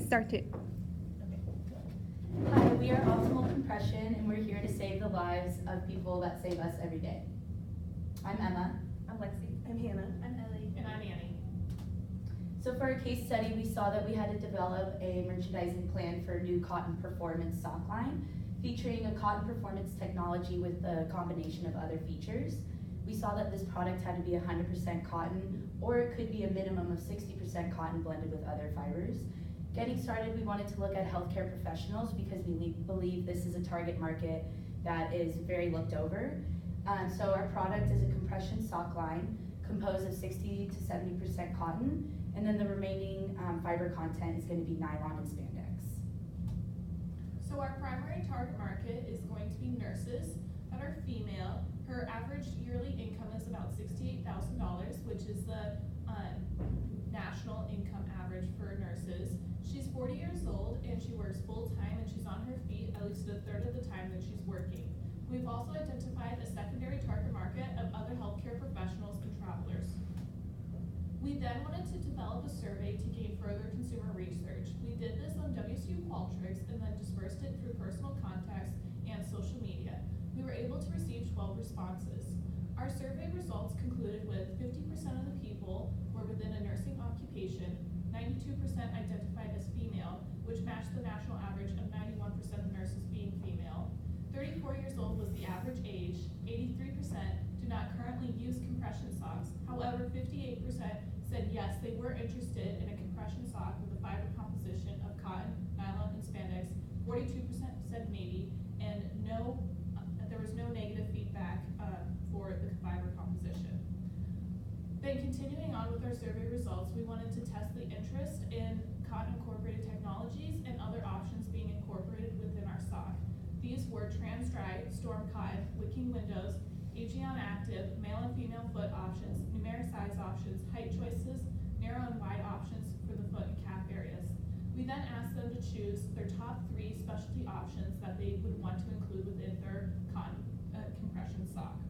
Start it. Hi, we are Optimal Compression, and we're here to save the lives of people that save us every day. I'm Emma. I'm Lexi. I'm Hannah. I'm Ellie. And I'm Annie. So for our case study, we saw that we had to develop a merchandising plan for a new cotton performance sock line, featuring a cotton performance technology with a combination of other features. We saw that this product had to be 100% cotton, or it could be a minimum of 60% cotton blended with other fibers. Getting started, we wanted to look at healthcare professionals because we believe this is a target market that is very looked over. So our product is a compression sock line composed of 60 to 70% cotton, and then the remaining fiber content is going to be nylon and spandex. So our primary target market is going to be nurses that are female. Her average yearly income is about $68,000, which is the national income average for nurses. She's 40 years old and she works full-time, and she's on her feet at least a third of the time that she's working. We've also identified a secondary target market of other healthcare professionals and travelers. We then wanted to develop a survey to gain further consumer research. We did this on WSU Qualtrics and then dispersed it through personal contacts and social media. We were able to receive 12 responses. Our survey results concluded with 50% of the people were within a nursing occupation, 92% identified as female, which matched the national average of 91% of nurses being female. 34 years old was the average age. 83% do not currently use compression socks. However, 58% said yes, they were interested in a compression sock with a fiber composition of cotton, nylon, and spandex. 42% said maybe, and there was no negative feedback for the fiber composition. Then continuing on with our survey results, we wanted to test the interest in cotton incorporated technologies and other options being incorporated within our sock. These were trans dry, storm cotton, wicking windows, Aegeon active, male and female foot options, numeric size options, height choices, narrow and wide options for the foot and calf areas. We then asked them to choose their top 3 specialty options that they would want to include within their cotton compression sock.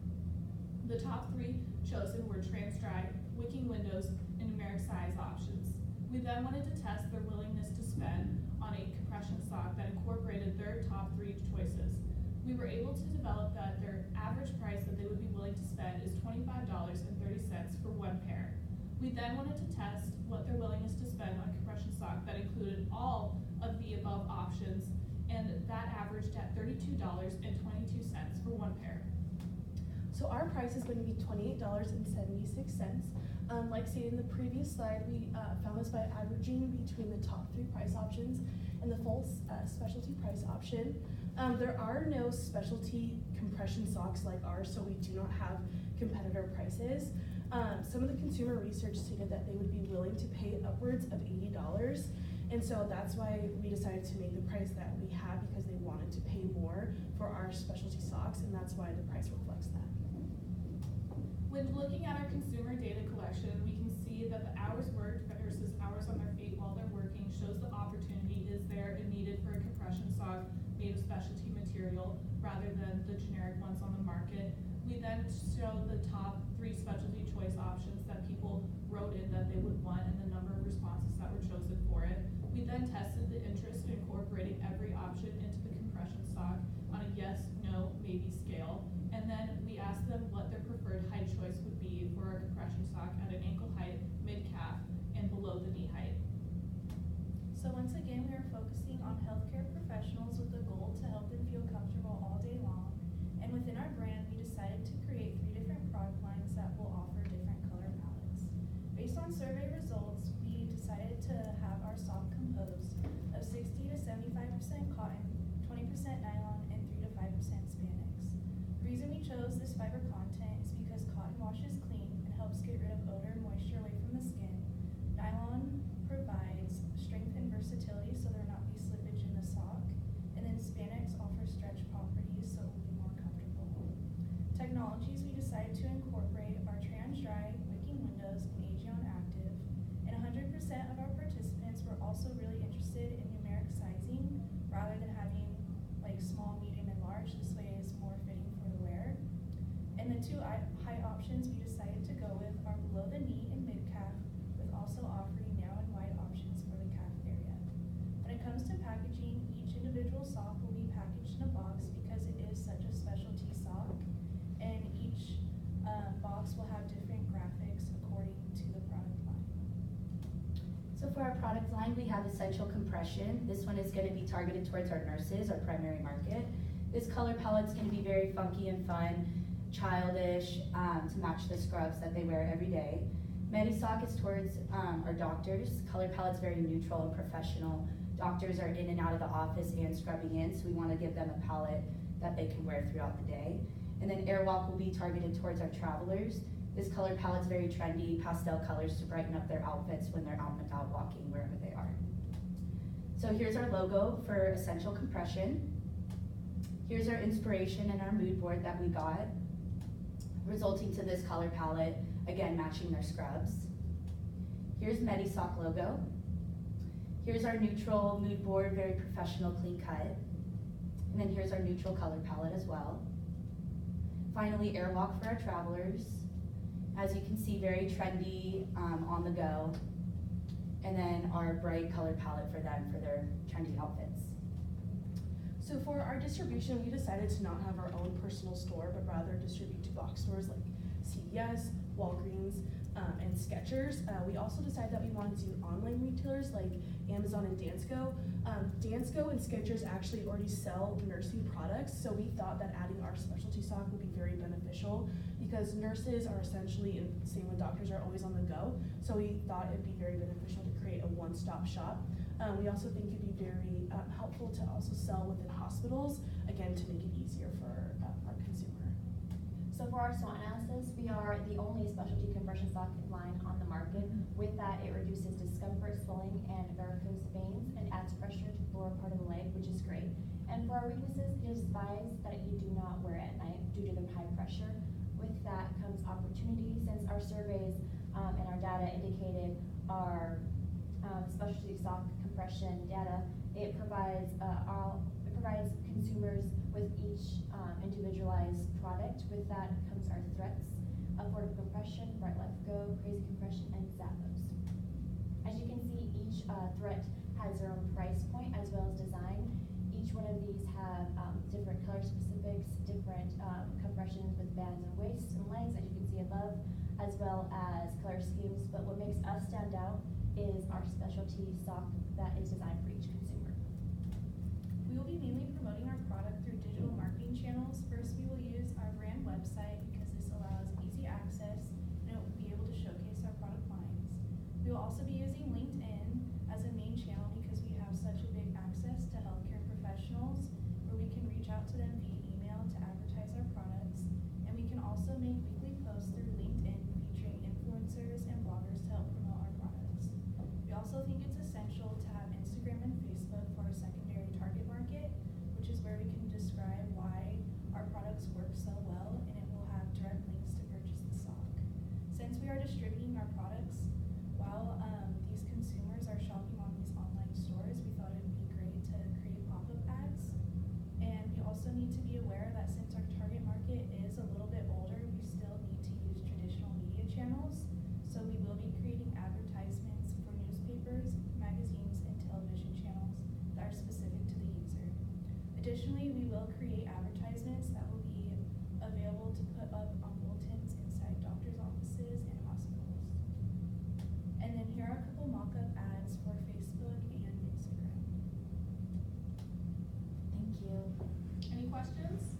The top 3 chosen were trans dry, wicking windows, and numeric size options. We then wanted to test their willingness to spend on a compression sock that incorporated their top 3 choices. We were able to develop that their average price that they would be willing to spend is $25.30 for one pair. We then wanted to test what their willingness to spend on a compression sock that included all of the above options, and that averaged at $32.22 for one pair. So our price is going to be $28.76. Like stated in the previous slide, we found this by averaging between the top 3 price options and the full specialty price option. There are no specialty compression socks like ours, so we do not have competitor prices. Some of the consumer research stated that they would be willing to pay upwards of $80, and so that's why we decided to make the price that we have, because they wanted to pay more for our specialty socks, and that's why the price reflects that. When looking at our consumer data collection, we can see that the hours worked versus hours on their feet while they're working shows the opportunity is there and needed for a compression sock made of specialty material rather than the generic ones on the market. We then show the top 3 specialty choice options that people wrote in that they would want and the number of responses that were chosen for it. We then tested the interest in incorporating every option into the compression sock on a yes, no, maybe scale. And then we asked them what their preferred height choice would be for a compression sock at an ankle height, mid-calf, and below the knee height. So once again, we are focusing on healthcare professionals with the goal to help them feel comfortable all day long. And within our brand, we decided to create 3 different product lines that will offer different color palettes. Based on survey results, we decided to have our sock composed of 60 to 75% cotton, 20% nylon, and 3 to 5% spandex. The reason we chose this fiber content is because cotton washes clean and helps get rid of odor and moisture away from the skin. Nylon provides strength and versatility so there will not be slippage in the sock. And then spandex offers stretch properties so it will be more comfortable. Technologies we decided to incorporate are trans dry, wicking windows, and Aegeon active. And 100% of our participants were also really interested in numeric sizing rather than having like small, medium, and large. This way is more fitting for the wear. And the 2 height options we decided to go with are below the knee and mid-calf, with also offering narrow and wide options for the calf area. box will have different graphics according to the product line. So for our product line, we have Essential Compression. This one is gonna be targeted towards our nurses, our primary market. This color palette's gonna be very funky and fun, childish, to match the scrubs that they wear every day. MediSock is towards our doctors. Color palette's very neutral and professional. Doctors are in and out of the office and scrubbing in, so we wanna give them a palette that they can wear throughout the day. And then Airwalk will be targeted towards our travelers. This color palette's very trendy, pastel colors to brighten up their outfits when they're out and about walking wherever they are. So here's our logo for Essential Compression. Here's our inspiration and our mood board that we got, resulting to this color palette, again matching their scrubs. Here's MediSock logo. Here's our neutral mood board, very professional, clean cut. And then here's our neutral color palette as well. Finally, Airwalk for our travelers. As you can see, very trendy, on the go. And then our bright color palette for them for their trendy outfits. So for our distribution, we decided to not have our own personal store, but rather distribute to box stores like CVS, Walgreens, and Skechers. We also decided that we wanted to do online retailers like Amazon and Dansko. Dansko and Skechers actually already sell nursing products, so we thought that adding our specialty stock would be very beneficial because nurses are essentially, and same with doctors, are always on the go. So we thought it'd be very beneficial to create a one-stop shop. We also think it'd be very helpful to also sell within hospitals, again, to make it easier for our consumer. So for our SWOT analysis, we are the only specialty compression sock line on the market. With that, it reduces discomfort, swelling, and varicose veins, and adds pressure to the lower part of the leg, which is great. And for our weaknesses, it is thighs that you do not wear at night due to the high pressure. With that comes opportunity, since our surveys and our data indicated our specialty sock compression data. It provides consumers with each individualized product. With that comes our threats: affordable compression, Bright Life Go, Crazy Compression, and Zappos. As you can see, each threat has their own price point as well as design. Each one of these have different color specifics, different compressions with bands and waists and legs, as you can see above, as well as color schemes. But what makes us stand out is our specialty sock that is designed for each consumer. We will be mainly promoting our product through digital marketing channels. First, we will use our brand website because this allows easy access and it will be able to showcase our product lines. We will also be using LinkedIn as a main channel because we have such a big access to healthcare professionals where we can reach out to them via email to advertise our products. And we can also make weekly posts through LinkedIn featuring influencers and bloggers to help promote our products. We also think it's essential to have Instagram and Facebook for our secondary target market, which is where we can describe why our products work so well, and it will have direct links to purchase the sock. Since we are distributing our products while these consumers are shopping on these online stores, we thought it would be great to create pop-up ads. And we also need to be aware that since our target market is a little bit older, we still need to use traditional media channels. So we will be creating advertisements for newspapers, magazines, and television channels that are specific to the user. Additionally, we will create advertisements that will be available to put up on bulletins inside doctors' offices and hospitals. And then here are a couple mock-up ads for Facebook and Instagram. Thank you. Any questions?